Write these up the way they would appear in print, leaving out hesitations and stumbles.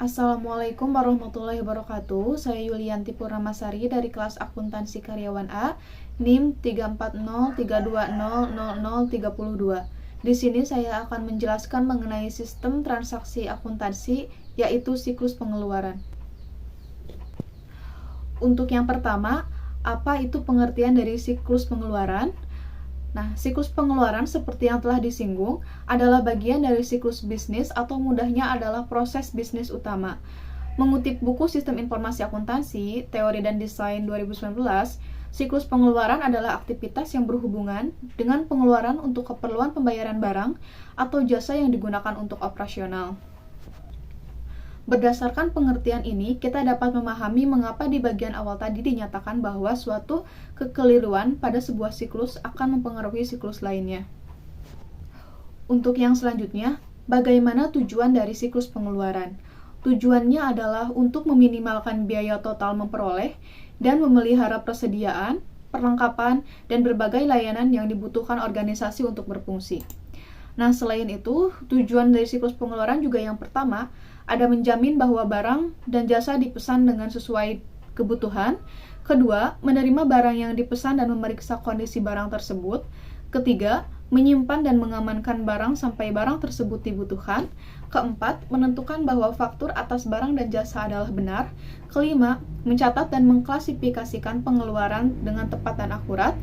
Assalamualaikum warahmatullahi wabarakatuh. Saya Yulianti Purnamasari dari kelas Akuntansi Karyawan A, NIM 34032000032. Di sini saya akan menjelaskan mengenai sistem transaksi akuntansi, yaitu siklus pengeluaran. Untuk yang pertama, apa itu pengertian dari siklus pengeluaran? Nah, siklus pengeluaran seperti yang telah disinggung adalah bagian dari siklus bisnis atau mudahnya adalah proses bisnis utama. Mengutip buku Sistem Informasi Akuntansi, Teori dan Desain 2019, siklus pengeluaran adalah aktivitas yang berhubungan dengan pengeluaran untuk keperluan pembayaran barang atau jasa yang digunakan untuk operasional. Berdasarkan pengertian ini, kita dapat memahami mengapa di bagian awal tadi dinyatakan bahwa suatu kekeliruan pada sebuah siklus akan mempengaruhi siklus lainnya. Untuk yang selanjutnya, bagaimana tujuan dari siklus pengeluaran? Tujuannya adalah untuk meminimalkan biaya total memperoleh dan memelihara persediaan, perlengkapan, dan berbagai layanan yang dibutuhkan organisasi untuk berfungsi. Nah, selain itu, tujuan dari siklus pengeluaran juga yang pertama, ada menjamin bahwa barang dan jasa dipesan dengan sesuai kebutuhan. Kedua, menerima barang yang dipesan dan memeriksa kondisi barang tersebut. Ketiga, menyimpan dan mengamankan barang sampai barang tersebut dibutuhkan. Keempat, menentukan bahwa faktur atas barang dan jasa adalah benar. Kelima, mencatat dan mengklasifikasikan pengeluaran dengan tepat dan akurat.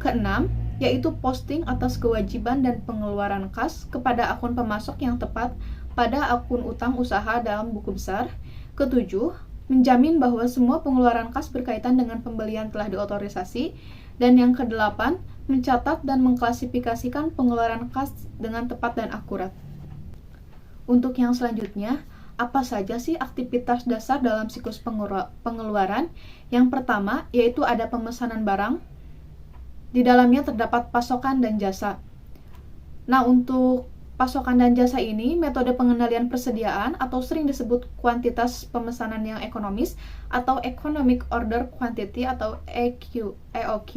Keenam, yaitu posting atas kewajiban dan pengeluaran kas kepada akun pemasok yang tepat pada akun utang usaha dalam buku besar. Ketujuh, menjamin bahwa semua pengeluaran kas berkaitan dengan pembelian telah diotorisasi. Dan yang kedelapan, mencatat dan mengklasifikasikan pengeluaran kas dengan tepat dan akurat. Untuk yang selanjutnya, apa saja sih aktivitas dasar dalam siklus pengeluaran? Yang pertama, yaitu ada pemesanan barang. Di dalamnya terdapat pasokan dan jasa. Nah, untuk pasokan dan jasa ini, metode pengendalian persediaan atau sering disebut kuantitas pemesanan yang ekonomis atau Economic Order Quantity atau EOQ.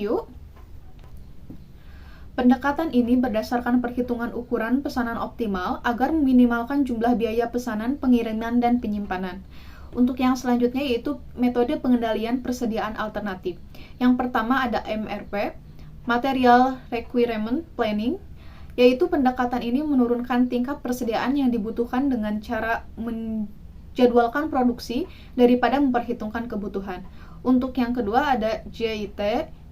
Pendekatan ini berdasarkan perhitungan ukuran pesanan optimal agar meminimalkan jumlah biaya pesanan, pengiriman, dan penyimpanan. Untuk yang selanjutnya yaitu metode pengendalian persediaan alternatif. Yang pertama ada MRP, Material Requirement Planning, yaitu pendekatan ini menurunkan tingkat persediaan yang dibutuhkan dengan cara menjadwalkan produksi daripada memperhitungkan kebutuhan. Untuk yang kedua ada JIT,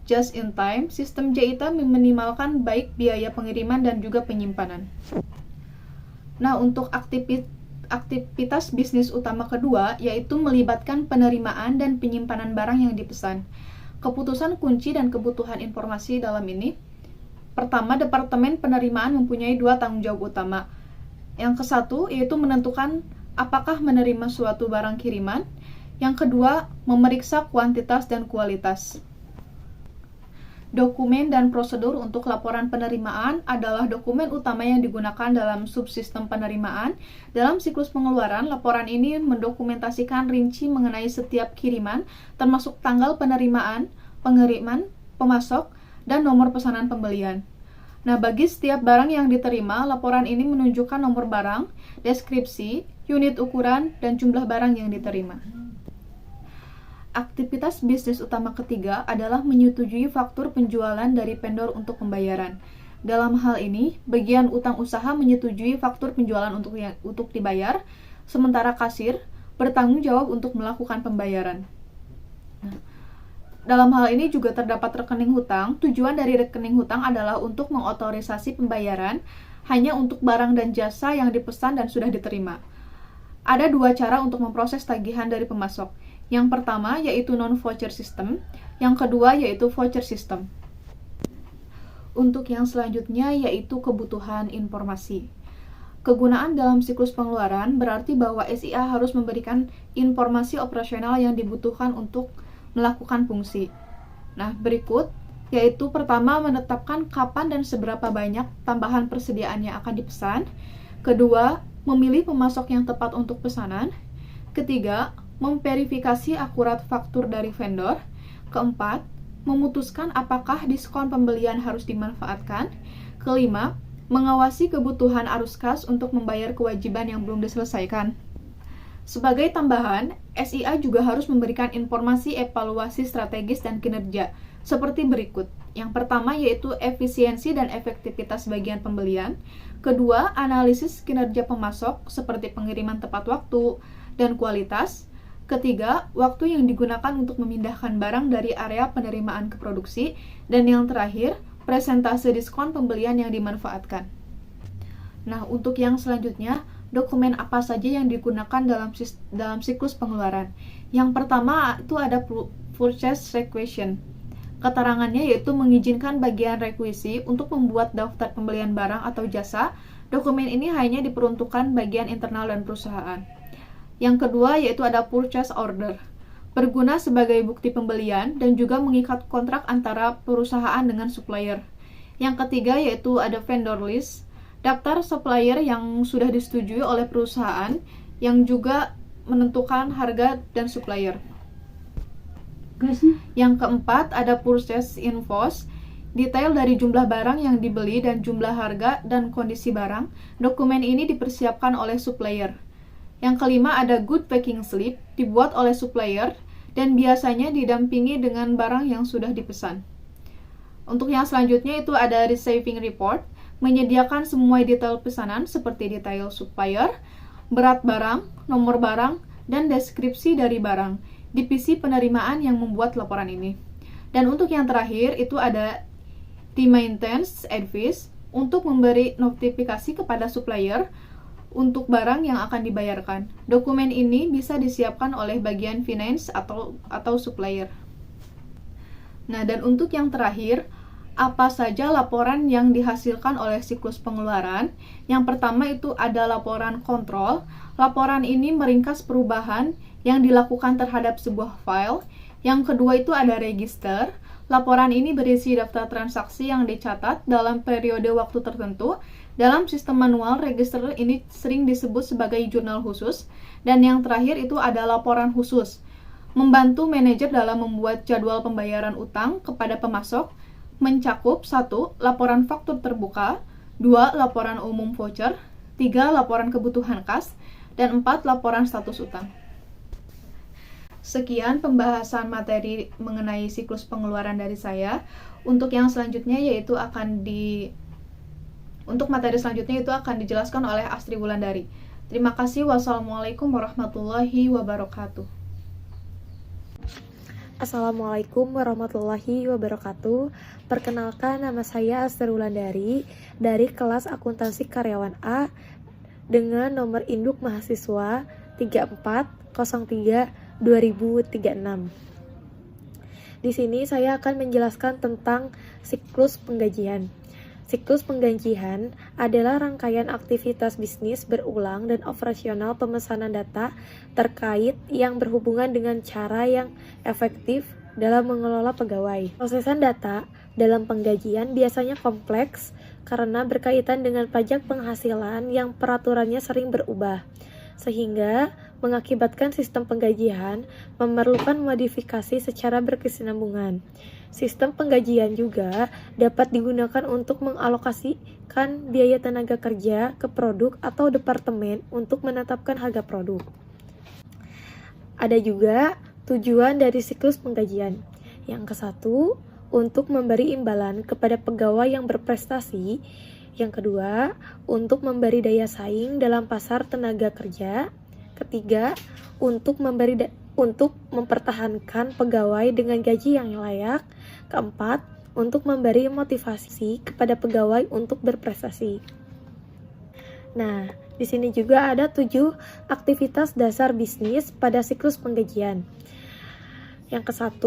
Just in Time. Sistem JIT meminimalkan baik biaya pengiriman dan juga penyimpanan. Nah, untuk aktivitas bisnis utama kedua yaitu melibatkan penerimaan dan penyimpanan barang yang dipesan. Keputusan kunci dan kebutuhan informasi dalam ini. Pertama, Departemen Penerimaan mempunyai dua tanggung jawab utama. Yang kesatu yaitu menentukan apakah menerima suatu barang kiriman. Yang kedua, memeriksa kuantitas dan kualitas. Dokumen dan prosedur untuk laporan penerimaan adalah dokumen utama yang digunakan dalam subsistem penerimaan. Dalam siklus pengeluaran, laporan ini mendokumentasikan rinci mengenai setiap kiriman, termasuk tanggal penerimaan, pengiriman, pemasok, dan nomor pesanan pembelian. Nah, bagi setiap barang yang diterima, laporan ini menunjukkan nomor barang, deskripsi, unit ukuran, dan jumlah barang yang diterima. Aktivitas bisnis utama ketiga adalah menyetujui faktur penjualan dari vendor untuk pembayaran. Dalam hal ini, bagian utang usaha menyetujui faktur penjualan untuk dibayar, sementara kasir bertanggung jawab untuk melakukan pembayaran. Nah, dalam hal ini juga terdapat rekening hutang. Tujuan dari rekening hutang adalah untuk mengotorisasi pembayaran hanya untuk barang dan jasa yang dipesan dan sudah diterima. Ada dua cara untuk memproses tagihan dari pemasok. Yang pertama yaitu non-voucher system, yang kedua yaitu voucher system. Untuk yang selanjutnya yaitu kebutuhan informasi. Kegunaan dalam siklus pengeluaran berarti bahwa SIA harus memberikan informasi operasional yang dibutuhkan untuk melakukan fungsi. Nah, berikut yaitu pertama menetapkan kapan dan seberapa banyak tambahan persediaan yang akan dipesan. Kedua, memilih pemasok yang tepat untuk pesanan. Ketiga, memverifikasi akurat faktur dari vendor. Keempat, memutuskan apakah diskon pembelian harus dimanfaatkan. Kelima, mengawasi kebutuhan arus kas untuk membayar kewajiban yang belum diselesaikan. Sebagai tambahan, SIA juga harus memberikan informasi evaluasi strategis dan kinerja, seperti berikut. Yang pertama yaitu efisiensi dan efektivitas bagian pembelian. Kedua, analisis kinerja pemasok, seperti pengiriman tepat waktu dan kualitas. Ketiga, waktu yang digunakan untuk memindahkan barang dari area penerimaan ke produksi. Dan yang terakhir, presentase diskon pembelian yang dimanfaatkan. Nah, untuk yang selanjutnya, dokumen apa saja yang digunakan dalam siklus pengeluaran. Yang pertama itu ada purchase requisition. Keterangannya yaitu mengizinkan bagian rekuisi untuk membuat daftar pembelian barang atau jasa. Dokumen ini hanya diperuntukkan bagian internal dan perusahaan. Yang kedua yaitu ada purchase order. Berguna sebagai bukti pembelian dan juga mengikat kontrak antara perusahaan dengan supplier. Yang ketiga yaitu ada vendor list. Daftar supplier yang sudah disetujui oleh perusahaan yang juga menentukan harga dan supplier. Yang keempat ada purchase invoice, detail dari jumlah barang yang dibeli dan jumlah harga dan kondisi barang. Dokumen ini dipersiapkan oleh supplier. Yang kelima ada good packing slip, dibuat oleh supplier dan biasanya didampingi dengan barang yang sudah dipesan. Untuk yang selanjutnya itu ada receiving report, menyediakan semua detail pesanan seperti detail supplier, berat barang, nomor barang, dan deskripsi dari barang, divisi penerimaan yang membuat laporan ini. Dan untuk yang terakhir itu ada remittance advice untuk memberi notifikasi kepada supplier untuk barang yang akan dibayarkan. Dokumen ini bisa disiapkan oleh bagian finance atau supplier. Nah, dan untuk yang terakhir, apa saja laporan yang dihasilkan oleh siklus pengeluaran? Yang pertama itu ada laporan kontrol. Laporan ini meringkas perubahan yang dilakukan terhadap sebuah file. Yang kedua itu ada register. Laporan ini berisi daftar transaksi yang dicatat dalam periode waktu tertentu. Dalam sistem manual, register ini sering disebut sebagai jurnal khusus. Dan yang terakhir itu ada laporan khusus. Membantu manajer dalam membuat jadwal pembayaran utang kepada pemasok, mencakup 1. Laporan faktur terbuka, 2. Laporan umum voucher, 3. Laporan kebutuhan kas, dan 4. Laporan status utang. Sekian pembahasan materi mengenai siklus pengeluaran dari saya. Untuk yang selanjutnya untuk materi selanjutnya itu akan dijelaskan oleh Astri Wulandari. Terima kasih. Wassalamualaikum warahmatullahi wabarakatuh. Assalamualaikum warahmatullahi wabarakatuh. Perkenalkan, nama saya Astri Wulandari dari kelas akuntansi karyawan A dengan nomor induk mahasiswa 3403-2036. Di sini saya akan menjelaskan tentang siklus penggajian. Siklus penggajian adalah rangkaian aktivitas bisnis berulang dan operasional pemesanan data terkait yang berhubungan dengan cara yang efektif dalam mengelola pegawai. Prosesan data dalam penggajian biasanya kompleks karena berkaitan dengan pajak penghasilan yang peraturannya sering berubah, sehingga mengakibatkan sistem penggajian memerlukan modifikasi secara berkesinambungan. Sistem penggajian juga dapat digunakan untuk mengalokasikan biaya tenaga kerja ke produk atau departemen untuk menetapkan harga produk. Ada juga tujuan dari siklus penggajian. Yang ke-1, untuk memberi imbalan kepada pegawai yang berprestasi. Yang kedua, untuk memberi daya saing dalam pasar tenaga kerja. Ketiga, untuk mempertahankan pegawai dengan gaji yang layak. Keempat, untuk memberi motivasi kepada pegawai untuk berprestasi. Nah, di sini juga ada 7 aktivitas dasar bisnis pada siklus penggajian. Yang ke-1,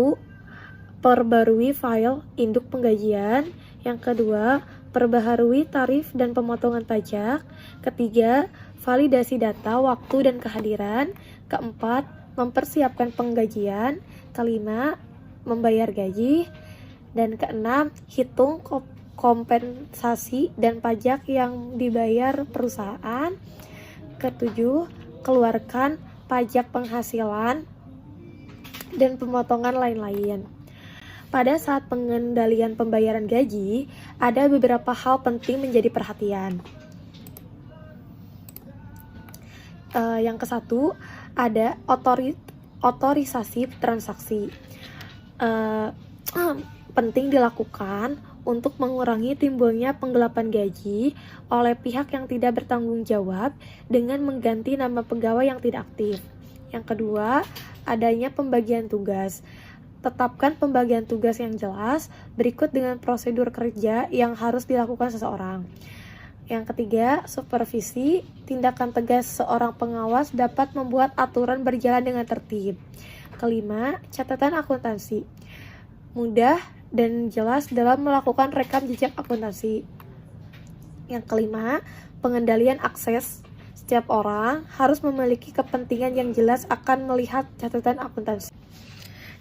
perbarui file induk penggajian. Yang kedua, perbaharui tarif dan pemotongan pajak. Ketiga, validasi data, waktu, dan kehadiran. Keempat, mempersiapkan penggajian. Kelima, membayar gaji. Dan keenam, hitung kompensasi dan pajak yang dibayar perusahaan. Ketujuh, keluarkan pajak penghasilan dan pemotongan lain-lain. Pada saat pengendalian pembayaran gaji, ada beberapa hal penting menjadi perhatian. Yang ke-1 ada otorisasi transaksi. Penting dilakukan untuk mengurangi timbulnya penggelapan gaji oleh pihak yang tidak bertanggung jawab dengan mengganti nama pegawai yang tidak aktif. Yang kedua, adanya pembagian tugas. Tetapkan pembagian tugas yang jelas berikut dengan prosedur kerja yang harus dilakukan seseorang. Yang ketiga, supervisi. Tindakan tegas seorang pengawas dapat membuat aturan berjalan dengan tertib. Kelima, catatan akuntansi. Mudah dan jelas dalam melakukan rekam jejak akuntansi. Yang kelima, pengendalian akses. Setiap orang harus memiliki kepentingan yang jelas akan melihat catatan akuntansi.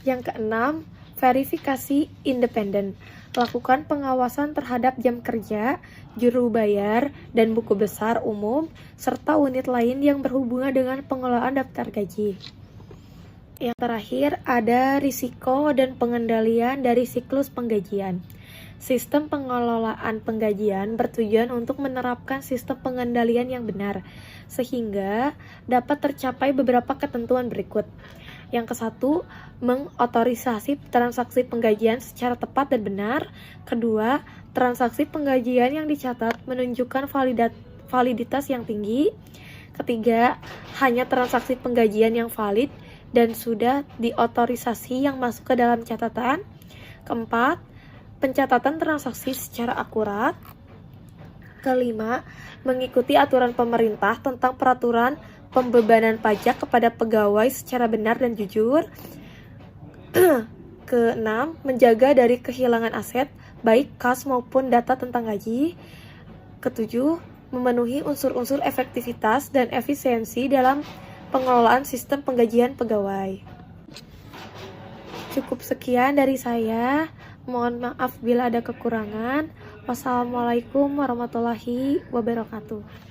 Yang keenam, verifikasi independen. Lakukan pengawasan terhadap jam kerja, juru bayar, dan buku besar umum, serta unit lain yang berhubungan dengan pengelolaan daftar gaji. Yang terakhir, ada risiko dan pengendalian dari siklus penggajian. Sistem pengelolaan penggajian bertujuan untuk menerapkan sistem pengendalian yang benar, sehingga dapat tercapai beberapa ketentuan berikut. Yang ke-1, mengotorisasi transaksi penggajian secara tepat dan benar. Kedua, transaksi penggajian yang dicatat menunjukkan validitas yang tinggi. Ketiga, hanya transaksi penggajian yang valid dan sudah diotorisasi yang masuk ke dalam catatan. Keempat, pencatatan transaksi secara akurat. Kelima, mengikuti aturan pemerintah tentang peraturan pembebanan pajak kepada pegawai secara benar dan jujur. Keenam, menjaga dari kehilangan aset, baik kas maupun data tentang gaji. Ketujuh, memenuhi unsur-unsur efektivitas dan efisiensi dalam pengelolaan sistem penggajian pegawai. Cukup sekian dari saya. Mohon maaf bila ada kekurangan. Wassalamualaikum warahmatullahi wabarakatuh.